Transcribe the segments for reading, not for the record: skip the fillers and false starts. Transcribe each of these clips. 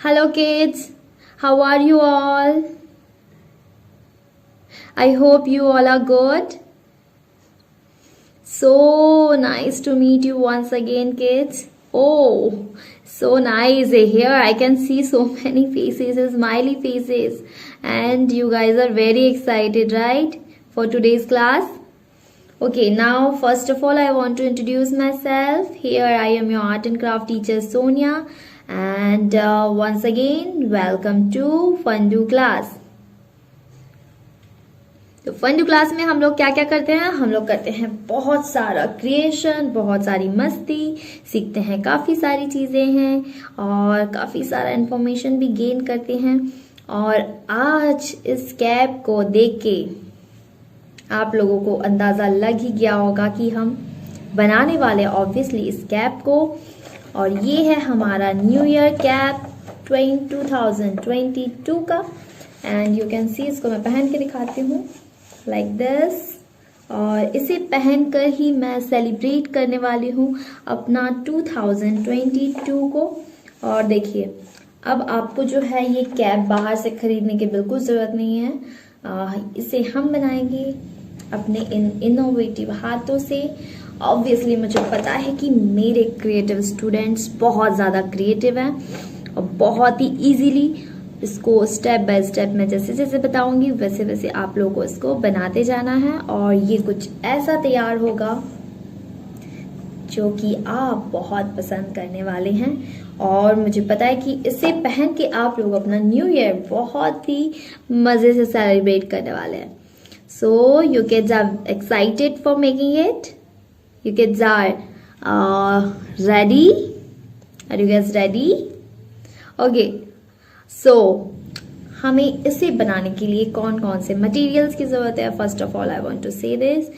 Hello kids, how are you all? I hope you all are good. So nice to meet you once again kids. Oh, so nice. Here I can see so many faces, smiley faces. And you guys are very excited, right? For today's class. Okay, now first of all I want to introduce myself. Here I am your art and craft teacher Sonia. And once again welcome to Fundoo class. तो Fundoo class में हम लोग क्या क्या करते हैं? हम लोग करते हैं बहुत सारा क्रिएशन, बहुत सारी मस्ती, सीखते हैं काफी सारी चीजें हैं और काफी सारा इंफॉर्मेशन भी गेन करते हैं। और आज इस कैप को देख के आप लोगों को अंदाजा लग ही गया होगा कि हम बनाने वाले ऑब्वियसली इस कैप को। और ये है हमारा न्यू ईयर कैप 2022 का। एंड यू कैन सी, इसको मैं पहन के दिखाती हूँ लाइक दिस। और इसे पहनकर ही मैं सेलिब्रेट करने वाली हूँ अपना 2022 को। और देखिए, अब आपको जो है ये कैप बाहर से खरीदने की बिल्कुल ज़रूरत नहीं है। इसे हम बनाएंगे अपने इन इनोवेटिव हाथों से। ऑब्वियसली मुझे पता है कि मेरे क्रिएटिव स्टूडेंट्स बहुत ज़्यादा क्रिएटिव हैं और बहुत ही इजीली इसको स्टेप बाय स्टेप मैं जैसे जैसे बताऊंगी वैसे वैसे आप लोगों को इसको बनाते जाना है। और ये कुछ ऐसा तैयार होगा जो कि आप बहुत पसंद करने वाले हैं। और मुझे पता है कि इसे पहन के आप लोग अपना न्यू ईयर बहुत ही मज़े से सेलिब्रेट करने वाले हैं। So you kids are excited for making it? You kids are ready? Are you guys ready? Okay. So हमें इसे बनाने के लिए कौन कौन से मटेरियल्स की ज़रूरत है? First of all I want to say this.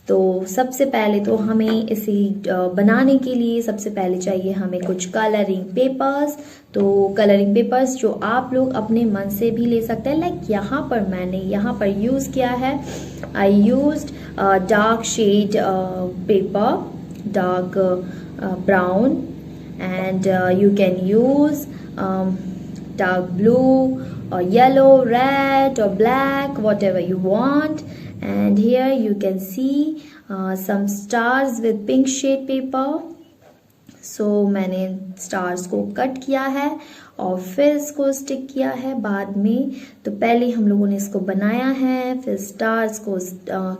तो सबसे पहले तो हमें इसे बनाने के लिए सबसे पहले चाहिए हमें कुछ कलरिंग पेपर्स। तो कलरिंग पेपर्स जो आप लोग अपने मन से भी ले सकते हैं। लाइक यहाँ पर मैंने यहाँ पर यूज़ किया है, I used dark shade paper, dark brown, and you can use dark blue or yellow, red or black, whatever you want. And here you can see some stars with pink shade paper. So मैंने stars को cut किया है और फिर इसको stick किया है बाद में। तो पहले हम लोगों ने इसको बनाया है, फिर स्टार्स को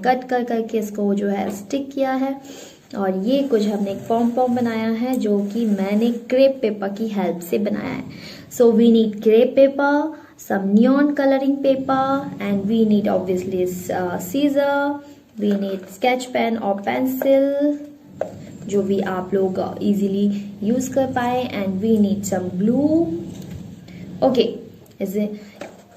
कट कर करके इसको जो है स्टिक किया है। और ये कुछ हमने एक पॉम बनाया है जो कि मैंने क्रेप पेपर की हेल्प से बनाया है। So we need crepe paper, some neon coloring paper, and we need obviously scissor, we need sketch pen or pencil जो भी आप लोग इजीली यूज कर पाए, and we need some glue. Okay, ऐसे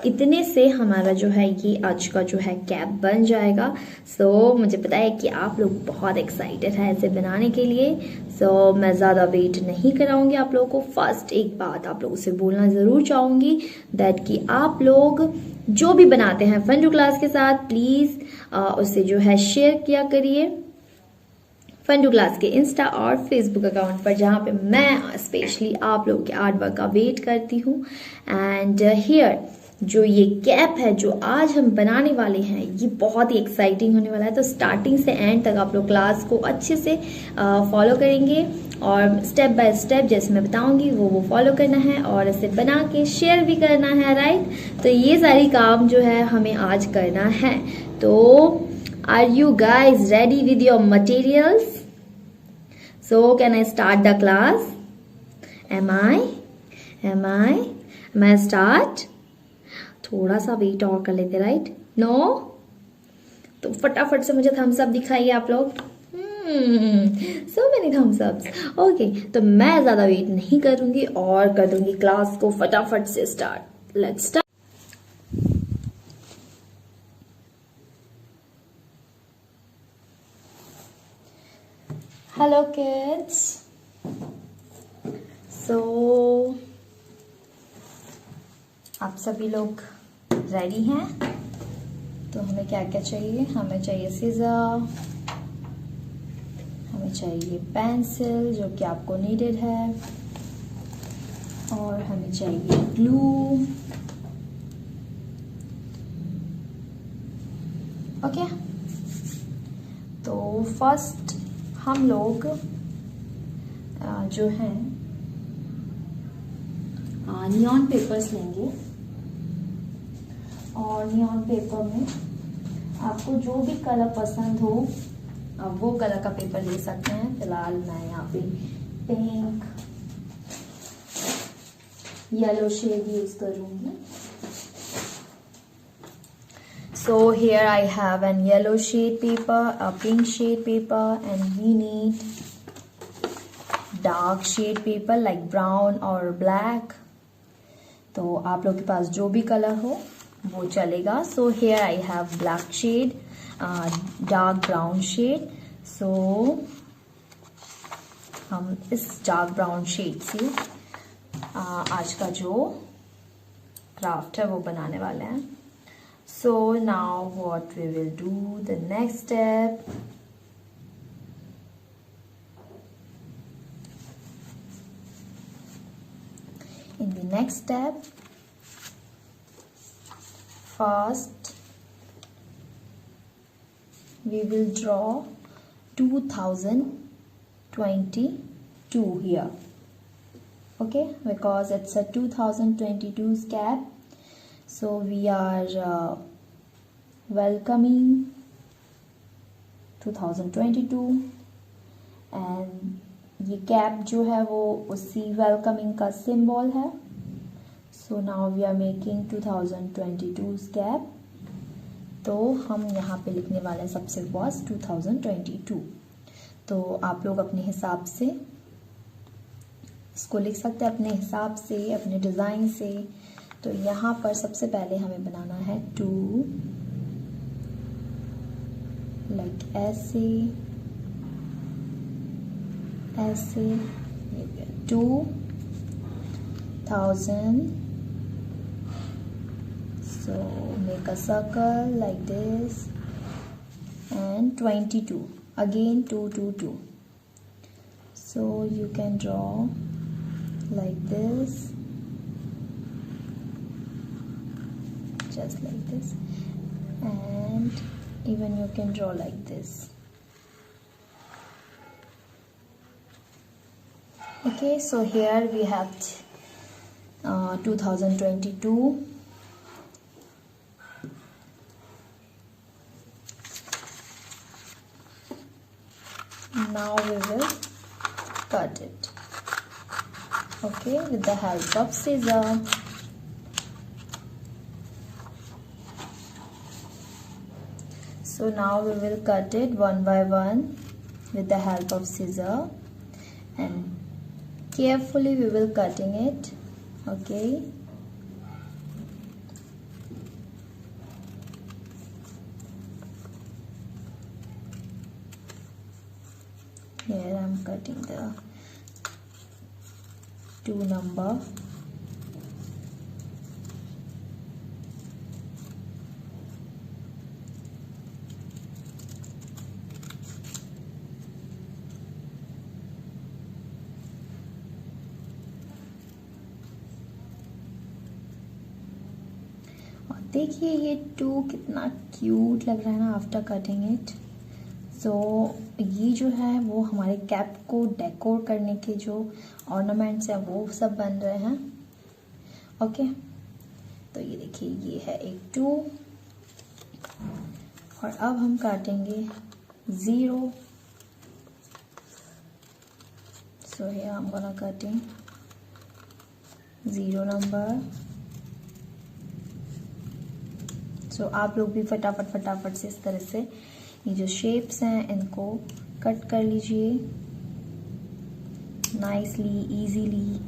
इतने से हमारा जो है ये आज का जो है कैप बन जाएगा। सो मुझे पता है कि आप लोग बहुत एक्साइटेड है इसे बनाने के लिए। सो मैं ज़्यादा वेट नहीं कराऊंगी आप लोगों को। फर्स्ट एक बात आप लोगों से बोलना ज़रूर चाहूँगी दैट कि आप लोग जो भी बनाते हैं फंडू क्लास के साथ प्लीज़ उसे जो है शेयर किया करिए फंडू क्लास के इंस्टा और फेसबुक अकाउंट पर, जहाँ पे मैं स्पेशली आप लोगों के आर्ट वर्क का वेट करती हूँ। एंड हियर जो ये कैप है जो आज हम बनाने वाले हैं ये बहुत ही एक्साइटिंग होने वाला है। तो स्टार्टिंग से एंड तक आप लोग क्लास को अच्छे से फॉलो करेंगे और स्टेप बाय स्टेप जैसे मैं बताऊंगी वो फॉलो करना है और इसे बना के शेयर भी करना है, राइट? तो ये सारी काम जो है हमें आज करना है। तो are you guys ready with your materials? So can I start the class? Am I start? थोड़ा सा वेट और कर लेते, राइट? नो? तो फटाफट से मुझे थम्स अप दिखाइए आप लोग। So many thumbs ups. Okay, तो मैं ज्यादा वेट नहीं करूंगी और कर दूंगी क्लास को फटाफट से start. Let's start. Hello kids. So आप सभी लोग रेडी हैं? तो हमें क्या क्या चाहिए? हमें चाहिए सीजर, हमें चाहिए पेंसिल जो कि आपको नीडेड है, और हमें चाहिए ग्लू। ओके, तो फर्स्ट हम लोग जो है नियॉन पेपर्स लेंगे और नियॉन पेपर में आपको जो भी कलर पसंद हो आप वो कलर का पेपर ले सकते हैं। फिलहाल मैं यहाँ पे पिंक, येलो शेड यूज करूंगी। So here I have an yellow shade paper, a pink shade paper, and we need dark shade paper like brown or black. तो आप लोग के पास जो भी कलर हो वो चलेगा। So here I have black shade, dark brown shade. So हम इस dark brown shade से आज का जो क्राफ्ट है वो बनाने वाले हैं। So now what we will do, the next step, in the next step, first we will draw 2022 here, okay, because it's a 2022 scap. So we are welcoming 2022 and ये कैप जो है वो उसी वेलकमिंग का सिंबल है। So now we are making 2022 cap. तो हम यहाँ पे लिखने वाले हैं सबसे फर्स्ट 2022। तो आप लोग अपने हिसाब से इसको लिख सकते हैं, अपने हिसाब से, अपने डिज़ाइन से। तो यहाँ पर सबसे पहले हमें बनाना है 2, लाइक ऐसे ऐसे 2000। so make a circle like this and 22 again 222. so you can draw like this, just like this, and even you can draw like this. Okay, so here we have 2022. Now we will cut it, okay, with the help of scissor. So now we will cut it one by one with the help of scissor, and carefully we will cutting it, okay. Here I am cutting the 2 number. देखिए ये 2 कितना cute लग रहा है ना after cutting it. सो ये जो है वो हमारे कैप को डेकोर करने के जो ऑर्नामेंट्स हैं वो सब बन रहे हैं, ओके। तो ये देखिए ये है एक 2 और अब हम काटेंगे 0। So here I am gonna cutting 0 number. So आप लोग भी फटाफट से इस तरह से ये जो शेप्स हैं इनको कट कर लीजिए नाइसली, इजीली।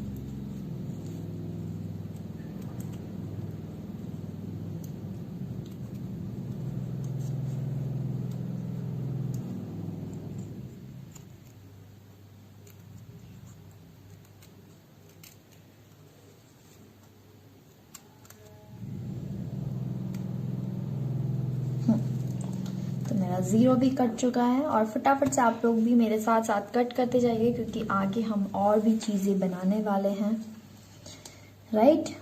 मेरा 0 भी कट चुका है और फटाफट से आप लोग भी मेरे साथ साथ कट करते जाइए क्योंकि आगे हम और भी चीज़ें बनाने वाले हैं। right?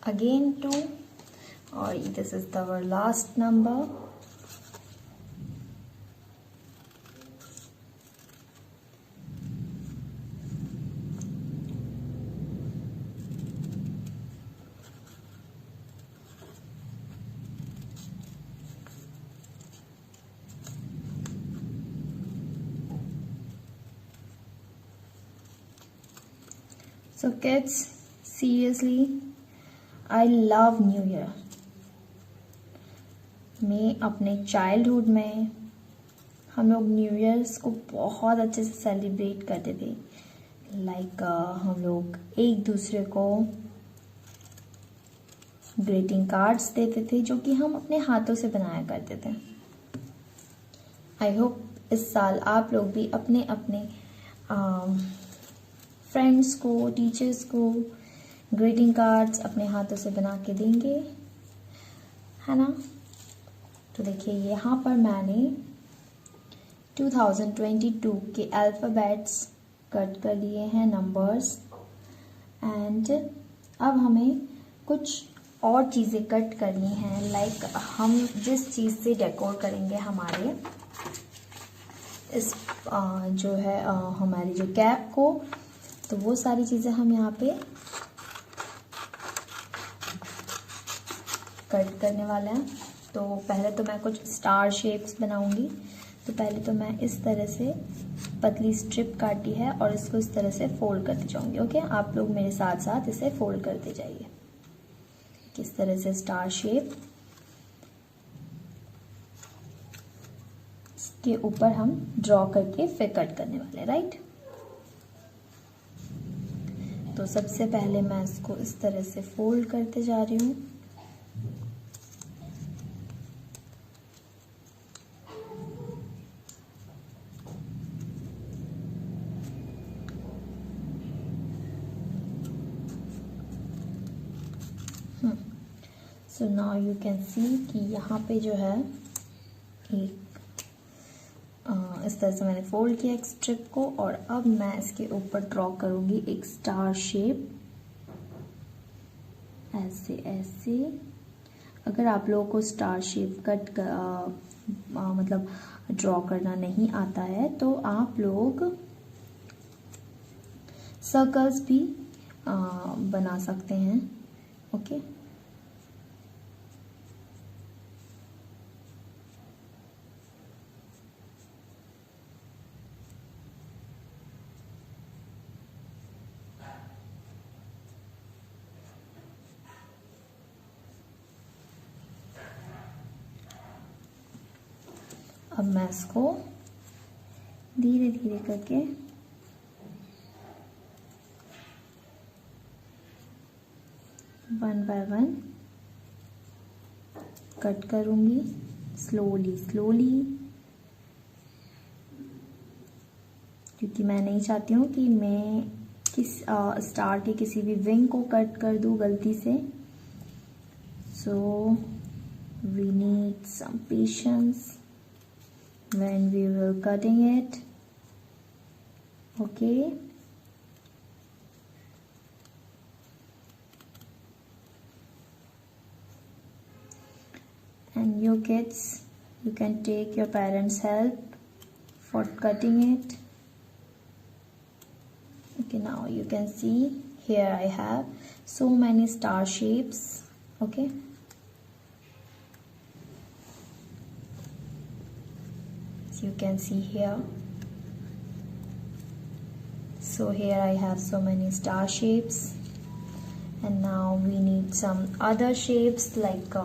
Again 2, or this is our last number. So kids, seriously, I love new year. मैं अपने चाइल्डहुड में हम लोग न्यू ईयर्स को बहुत अच्छे से सेलिब्रेट करते थे। लाइक हम लोग एक दूसरे को ग्रीटिंग कार्ड्स देते थे जो कि हम अपने हाथों से बनाया करते थे। आई होप इस साल आप लोग भी अपने अपने फ्रेंड्स को, टीचर्स को ग्रीटिंग कार्ड्स अपने हाथों से बना के देंगे, है ना। तो देखिए यहाँ पर मैंने 2022 के अल्फ़ाबेट्स कट कर लिए हैं, नंबर्स। एंड अब हमें कुछ और चीज़ें कट करनी हैं। लाइक हम जिस चीज़ से डेकोर करेंगे हमारे इस जो है हमारी जो कैप को, तो वो सारी चीज़ें हम यहाँ पे कट करने वाले हैं। तो पहले तो मैं कुछ स्टार शेप्स बनाऊंगी। तो पहले तो मैं इस तरह से पतली स्ट्रिप काटी है और इसको इस तरह से फोल्ड करते जाऊंगी। ओके, आप लोग मेरे साथ साथ इसे फोल्ड करते जाइए। किस तरह से स्टार शेप इसके ऊपर हम ड्रॉ करके फिर कट करने वाले, राइट। तो सबसे पहले मैं इसको इस तरह से फोल्ड करते जा रही हूँ। सो नाउ यू कैन सी कि यहाँ पे जो है एक इस तरह से मैंने फोल्ड किया एक स्ट्रिप को, और अब मैं इसके ऊपर ड्रॉ करूंगी एक स्टार शेप, ऐसे ऐसे। अगर आप लोगों को स्टार शेप मतलब ड्रॉ करना नहीं आता है तो आप लोग सर्कल्स भी बना सकते हैं। ओके, अब मैं इसको धीरे धीरे करके वन बाय वन कट करूंगी, स्लोली स्लोली, क्योंकि मैं नहीं चाहती हूँ कि मैं स्टार के किसी भी विंग को कट कर दूँ गलती से। So we need some patience when we will cutting it. Okay, and you kids, you can take your parents' help for cutting it. Okay, now you can see here I have so many star shapes. Okay, you can see here. So here I have so many star shapes, And now we need some other shapes like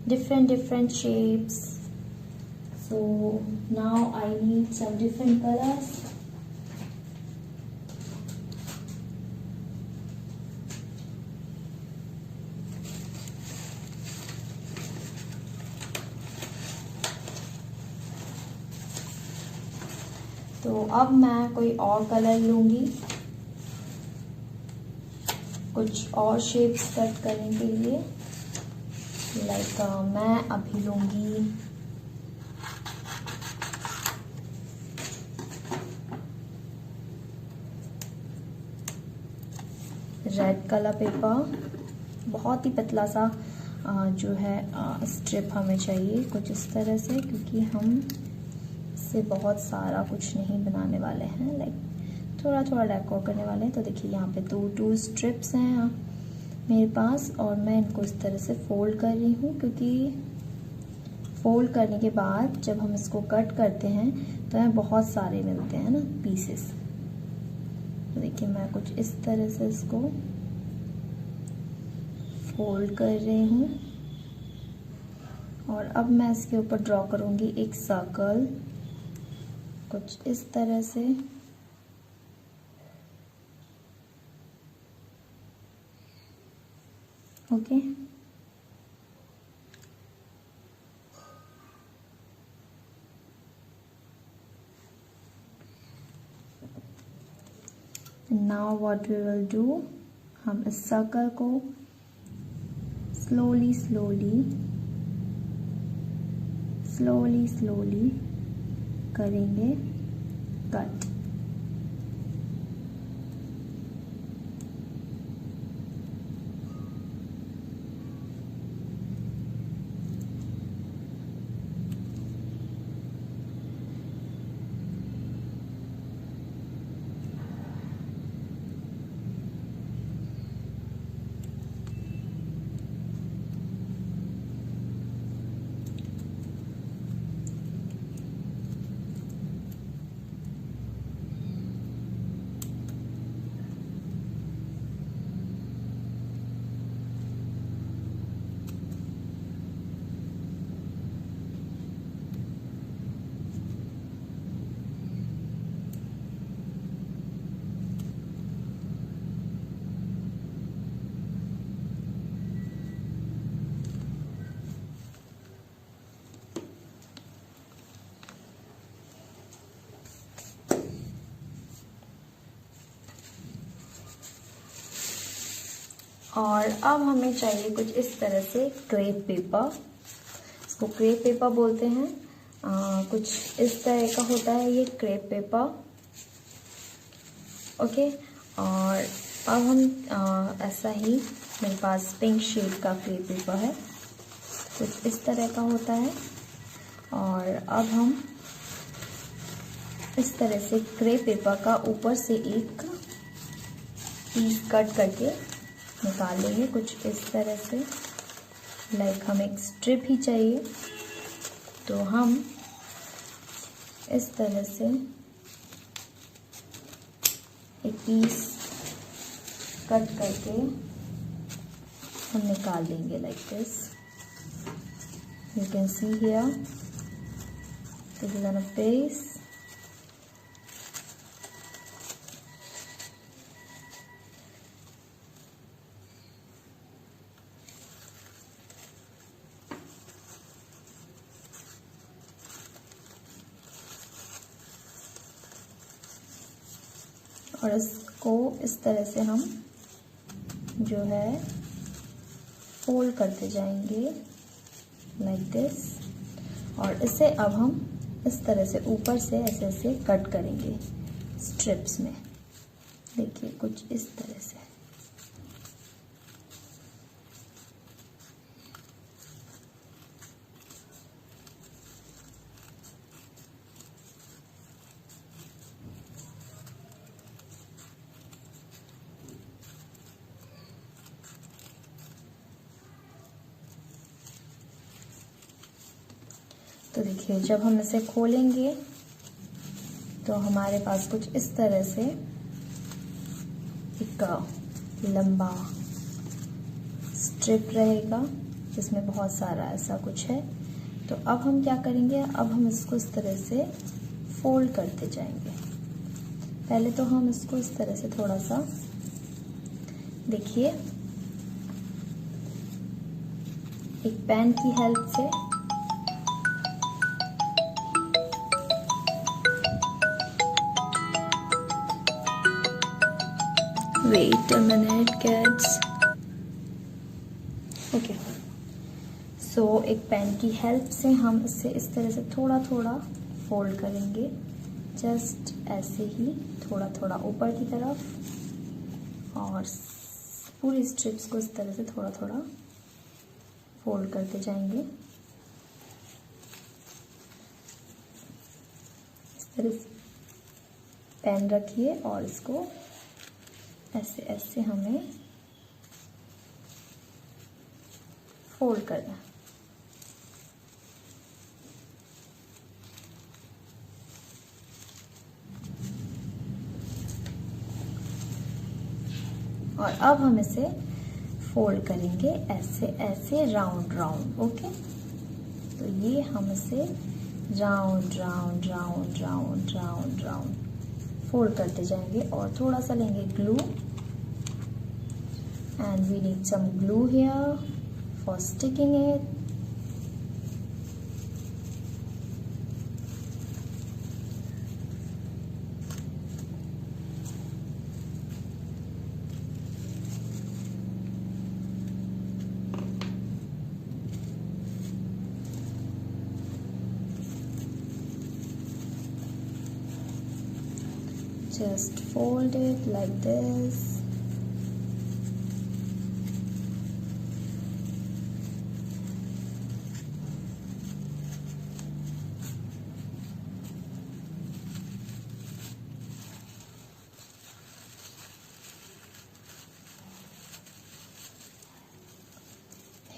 different shapes. So now I need some different colors. तो अब मैं कोई और colour लूंगी, कुछ और shapes cut करने के लिए। लाइक मैं अभी लूंगी रेड कलर पेपर, बहुत ही पतला सा जो है स्ट्रिप हमें चाहिए कुछ इस तरह से, क्योंकि हम इससे बहुत सारा कुछ नहीं बनाने वाले हैं, लाइक थोड़ा थोड़ा डेकोर करने वाले हैं। तो देखिए यहाँ पे टू स्ट्रिप्स हैं मेरे पास, और मैं इनको इस तरह से फोल्ड कर रही हूँ, क्योंकि फोल्ड करने के बाद जब हम इसको कट करते हैं तो हमें बहुत सारे मिलते हैं ना पीसेस। तो देखिए मैं कुछ इस तरह से इसको फोल्ड कर रही हूँ, और अब मैं इसके ऊपर ड्रॉ करूँगी एक सर्कल कुछ इस तरह से। Okay, now what we will do, हम इस सर्कल को स्लोली स्लोली करेंगे कट। और अब हमें चाहिए कुछ इस तरह से क्रेप पेपर, इसको क्रेप पेपर बोलते हैं। कुछ इस तरह का होता है ये क्रेप पेपर। ओके, और अब हम ऐसा ही मेरे पास पिंक शेड का क्रेप पेपर है, कुछ इस तरह का होता है। और अब हम इस तरह से क्रेप पेपर का ऊपर से एक पीस कट करके निकाल लेंगे कुछ इस तरह से। लाइक हमें एक स्ट्रिप ही चाहिए, तो हम इस तरह से एक पीस कट करके हम निकाल लेंगे like this. You can see here, this is on a piece. और इसको इस तरह से हम जो है फोल्ड करते जाएंगे लाइक दिस। और इसे अब हम इस तरह से ऊपर से ऐसे ऐसे कट करेंगे स्ट्रिप्स में, देखिए कुछ इस तरह से। तो देखिए जब हम इसे खोलेंगे तो हमारे पास कुछ इस तरह से एक लंबा स्ट्रिप रहेगा जिसमें बहुत सारा ऐसा कुछ है। तो अब हम क्या करेंगे, अब हम इसको इस तरह से फोल्ड करते जाएंगे। पहले तो हम इसको इस तरह से थोड़ा सा देखिए, एक पेन की हेल्प से wait a minute kids. Okay, so एक पेन की हेल्प से हम इसे इस तरह से थोड़ा थोड़ा फोल्ड करेंगे, जस्ट ऐसे ही थोड़ा थोड़ा ऊपर की तरफ, और पूरी स्ट्रिप्स को इस तरह से थोड़ा थोड़ा फोल्ड करते जाएंगे। इस तरह से पेन रखिए और इसको ऐसे ऐसे हमें फोल्ड करना। और अब हम इसे फोल्ड करेंगे ऐसे ऐसे राउंड राउंड। ओके, तो ये हम इसे round round round round round round fold करते जाएंगे। और थोड़ा सा लेंगे glue, and we need some glue here for sticking it. Just fold it like this.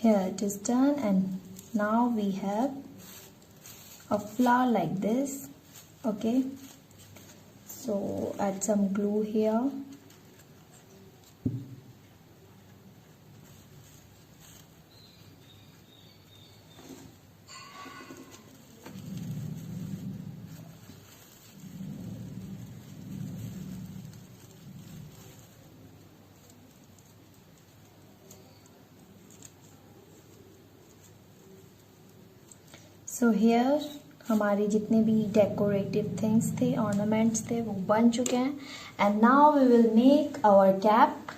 Here it is done, and now we have a flower like this. Okay, so add some glue here. So here हमारे जितने भी decorative things थे, ornaments थे, वो बन चुके हैं। And now we will make our cap.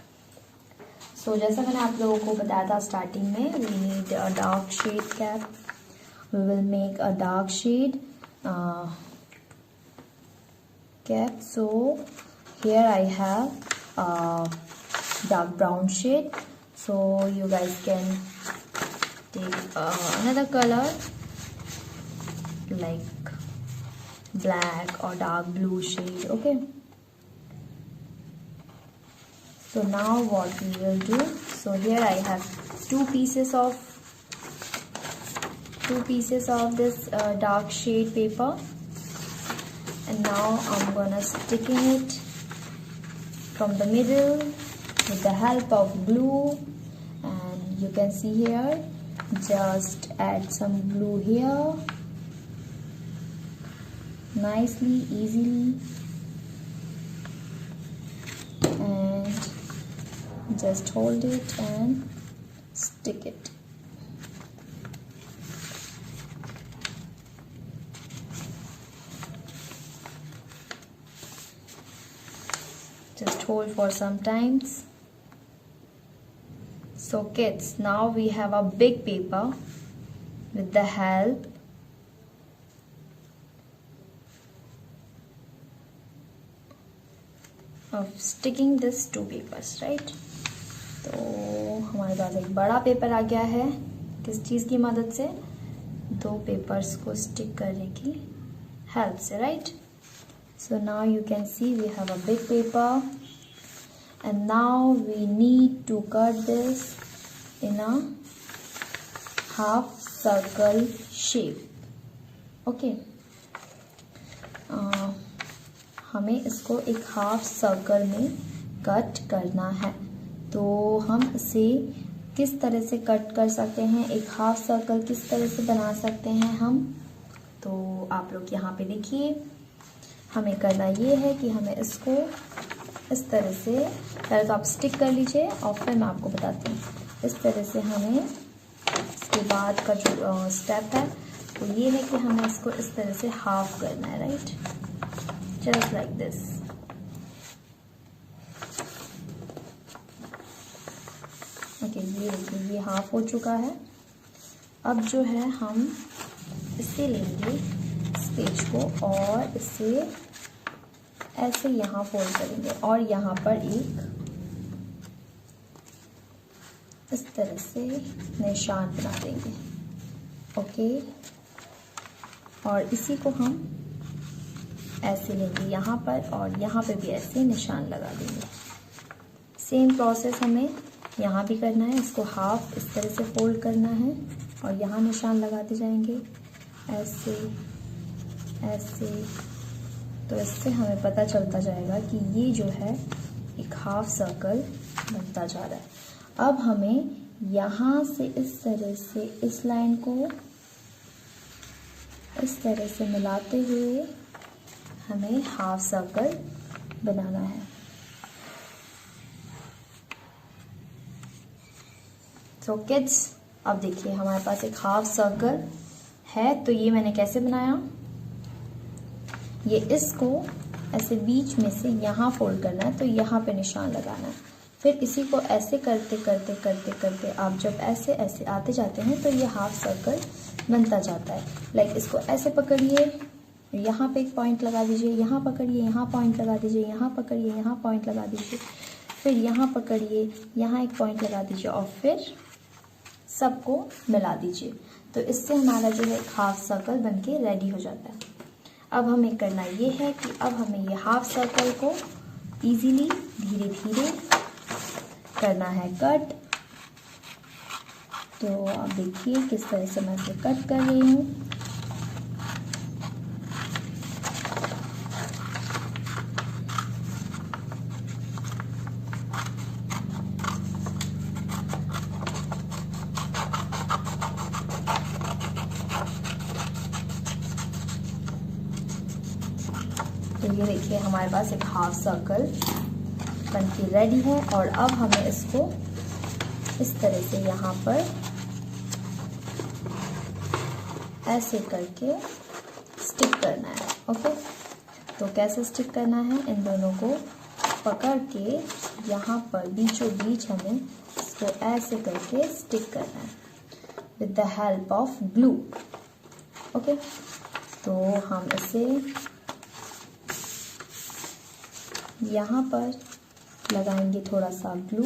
So जैसा मैंने आप लोगों को बताया था स्टार्टिंग में, we need a dark shade cap. We will make a dark shade cap. So here I have dark brown shade, so you guys can take another color like black or dark blue shade. Okay, so now what we will do, so here I have two pieces of this dark shade paper, and now I'm gonna sticking it from the middle with the help of glue. And you can see here, just add some glue here nicely, easily, and just hold it and stick it. Just hold for some times. So kids, now we have a big paper with the help of sticking this two papers, right? तो हमारे पास एक बड़ा paper आ गया है, किस चीज़ की मदद से? दो पेपर्स को स्टिक करने की हेल्प से, right? So now you can see we have a big paper, and now we need to cut this in a half circle shape. Okay, हमें इसको एक हाफ सर्कल में कट करना है। तो हम इसे किस तरह से कट कर सकते हैं, एक हाफ सर्कल किस तरह से बना सकते हैं हम, तो आप लोग यहाँ पे देखिए। हमें करना ये है कि हमें इसको इस तरह से, पहले तो आप स्टिक कर लीजिए और फिर मैं आपको बताती हूँ। इस तरह से हमें इसके बाद का जो स्टेप है वो ये है कि हमें इसको इस तरह से हाफ करना है, right, just like this. Okay, ये देखिए ये हाफ हो चुका है। अब जो है हम इसे लेंगे इस पेज को और इसे ऐसे यहाँ फोल्ड करेंगे और यहाँ पर एक इस तरह से निशान बना देंगे। ओके, और इसी को हम ऐसे लेंगे यहाँ पर और यहाँ पे भी ऐसे निशान लगा देंगे। सेम प्रोसेस हमें यहाँ भी करना है। इसको हाफ इस तरह से फोल्ड करना है और यहाँ निशान लगाते जाएंगे ऐसे ऐसे। तो इससे हमें पता चलता जाएगा कि ये जो है एक हाफ सर्कल बनता जा रहा है। अब हमें यहाँ से इस तरह से इस लाइन को इस तरह से मिलाते हुए हमें हाफ सर्कल बनाना है। तो किड्स, अब देखिए हमारे पास एक हाफ सर्कल है। तो ये मैंने कैसे बनाया, ये इसको ऐसे बीच में से यहाँ फोल्ड करना है, तो यहाँ पे निशान लगाना है। फिर इसी को ऐसे करते करते करते करते आप जब ऐसे ऐसे आते जाते हैं तो ये हाफ सर्कल बनता जाता है। लाइक इसको ऐसे पकड़िए, यहाँ पे एक पॉइंट लगा दीजिए, यहाँ पकड़िए, यहाँ पॉइंट लगा दीजिए, यहाँ पकड़िए, यहाँ पॉइंट लगा दीजिए, फिर यहाँ पकड़िए, यहाँ एक पॉइंट लगा दीजिए और फिर सबको मिला दीजिए। तो इससे हमारा जो है हाफ सर्कल बनके रेडी हो जाता है। अब हमें करना ये है कि अब हमें ये हाफ सर्कल को इजीली धीरे धीरे करना है कट। तो आप देखिए किस तरह से मैं इसे कट कर रही हूँ। तो ये देखिए हमारे पास एक हाफ सर्कल बनके रेडी है। और अब हमें इसको इस तरह से यहाँ पर ऐसे करके स्टिक करना है। ओके, तो कैसे स्टिक करना है, इन दोनों को पकड़ के यहाँ पर बीचों बीच हमें इसको ऐसे करके स्टिक करना है with the help of glue. Okay, तो हम इसे यहाँ पर लगाएंगे थोड़ा सा glue.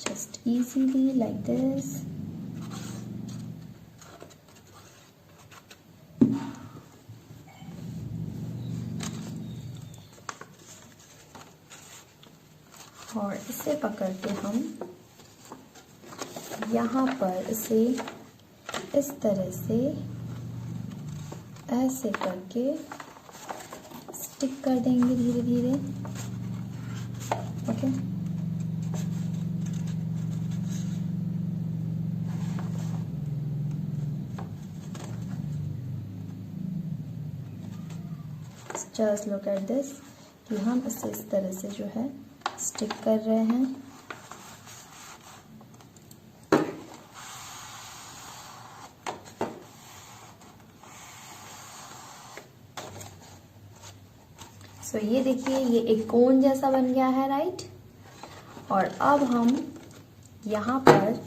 Just easily like this. और इसे पकड़ के हम यहाँ पर इसे इस तरह से ऐसे करके स्टिक कर देंगे धीरे धीरे। Okay, just look at this कि हम इसे इस तरह से जो है स्टिक कर रहे हैं। सो ये देखिए ये एक कोन जैसा बन गया है, राइट। और अब हम यहाँ पर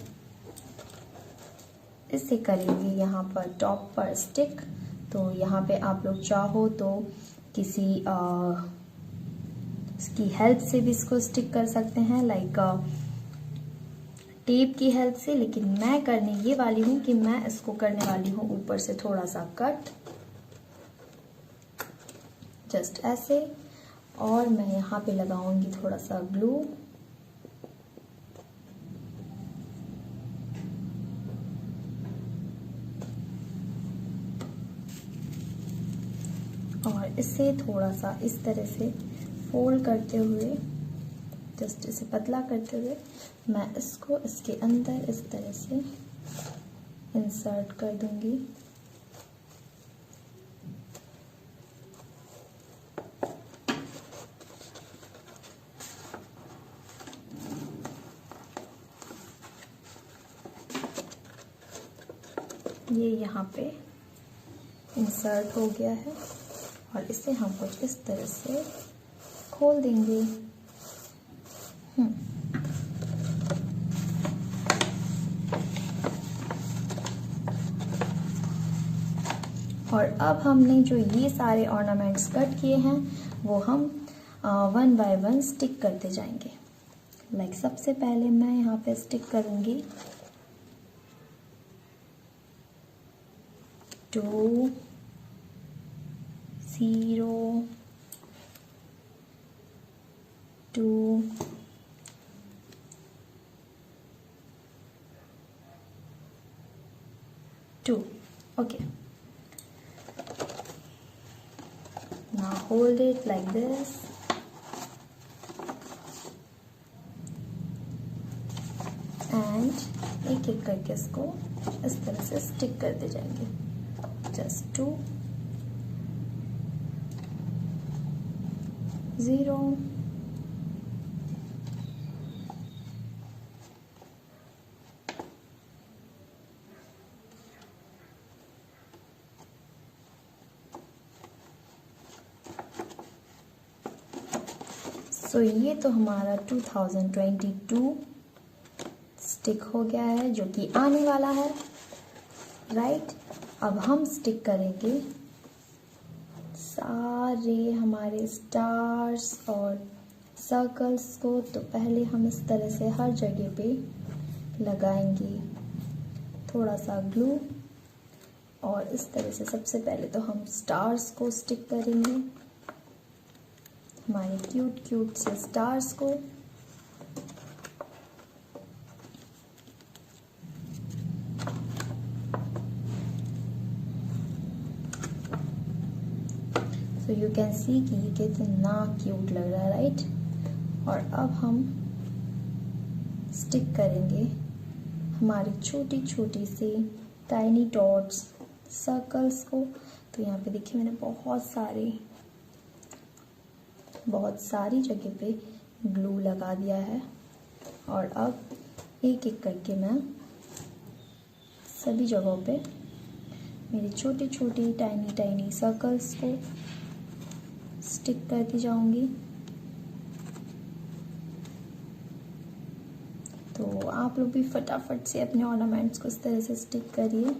इसे करेंगे यहाँ पर टॉप पर स्टिक। तो यहाँ पे आप लोग चाहो तो किसी इसकी हेल्प से भी इसको स्टिक कर सकते हैं, लाइक टेप की हेल्प से। लेकिन मैं करने ये वाली हूँ कि मैं इसको करने वाली हूँ ऊपर से थोड़ा सा कट, जस्ट ऐसे। और मैं यहाँ पे लगाऊंगी थोड़ा सा ग्लू। और इसे थोड़ा सा इस तरह से फोल्ड करते हुए, जस्ट इसे पतला करते हुए मैं इसको इसके अंदर इस तरह से इंसर्ट कर दूंगी। ये यहाँ पे इंसर्ट हो गया है और इसे हम कुछ इस तरह से खोल देंगे। और अब हमने जो ये सारे ऑर्नामेंट्स कट किए हैं वो हम 1 बाय 1 स्टिक करते जाएंगे। लाइक सबसे पहले मैं यहाँ पे स्टिक करूँगी 2 0 2 2। Okay. Now hold it like this and एक एक करके इसको इस तरह से स्टिक करते जाएंगे। Just 2 0 तो ये तो हमारा 2022 स्टिक हो गया है जो कि आने वाला है, राइट। अब हम स्टिक करेंगे सारे हमारे स्टार्स और सर्कल्स को। तो पहले हम इस तरह से हर जगह पे लगाएंगे थोड़ा सा ग्लू और इस तरह से सबसे पहले तो हम स्टार्स को स्टिक करेंगे, हमारे क्यूट क्यूट से स्टार्स को। सो यू कैन सी कि ये कितना क्यूट लग रहा है, राइट। और अब हम स्टिक करेंगे हमारी छोटी छोटी सी टाइनी डॉट्स सर्कल्स को। तो यहाँ पे देखिए मैंने बहुत सारी जगह पे ग्लू लगा दिया है और अब एक एक करके मैं सभी जगहों पे मेरी छोटी छोटी टाइनी सर्कल्स को स्टिक करती जाऊंगी। तो आप लोग भी फटाफट से अपने ऑर्नामेंट्स को इस तरह से स्टिक करिए।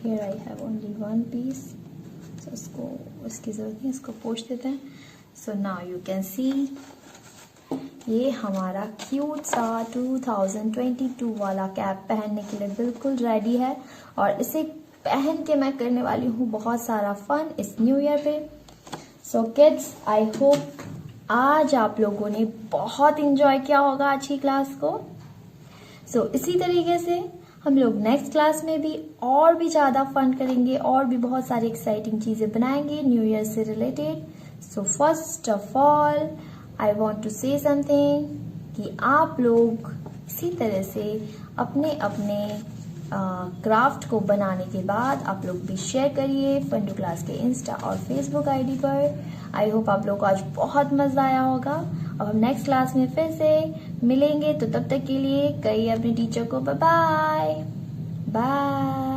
Here I have only one piece, so इसकी ज़रूरत नहीं, इसको पोंछ देते हैं। So now you can see ये हमारा क्यूट सा 2022 वाला कैप पहनने के लिए बिल्कुल रेडी है और इसे पहन के मैं करने वाली हूँ बहुत सारा फन इस न्यू ईयर पे। सो किड्स, आई होप आज आप लोगों ने बहुत इंजॉय किया होगा आज की क्लास को। सो इसी तरीके से हम लोग नेक्स्ट क्लास में भी और भी ज़्यादा फन करेंगे और भी बहुत सारी एक्साइटिंग चीज़ें बनाएंगे न्यू ईयर से related. So first of all I want to say something कि आप लोग इसी तरह से अपने अपने क्राफ्ट को बनाने के बाद आप लोग भी शेयर करिए फन2 क्लास के इंस्टा और फेसबुक आईडी पर। आई होप आप लोग को आज बहुत मज़ा आया होगा। अब हम नेक्स्ट क्लास में फिर से मिलेंगे, तो तब तक के लिए कहिए अपने टीचर को बाय बाय।